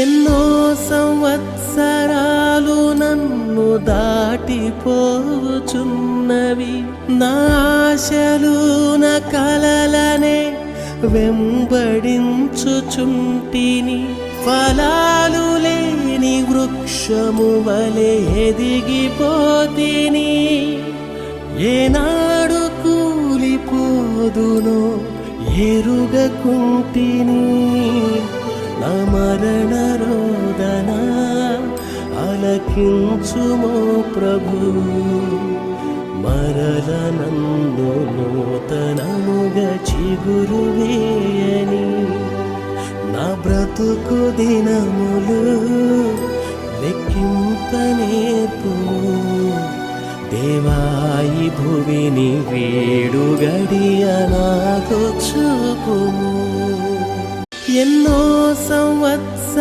ఎన్నో సంవత్సరాలు నన్ను దాటిపోచున్నవి, నా ఆశలు నా కలలనే వెంబడించుచుంటిని. ఫలాలు లేని వృక్షము వలె ఎదిగిపోతిని, ఏనాడు కూలిపోదునో ఎరుగకుంటిని. నా మరణ రోదన ఆలకించుమో ప్రభు, మరల నన్ను నూతనముగా చిగురు వేయని. నా బ్రతుకు దినములు లెక్కింపనేర్పుము దేవాయి భువిని వేడు గడియ నాకు చూపుము. ఎన్నో సంవత్సరాలు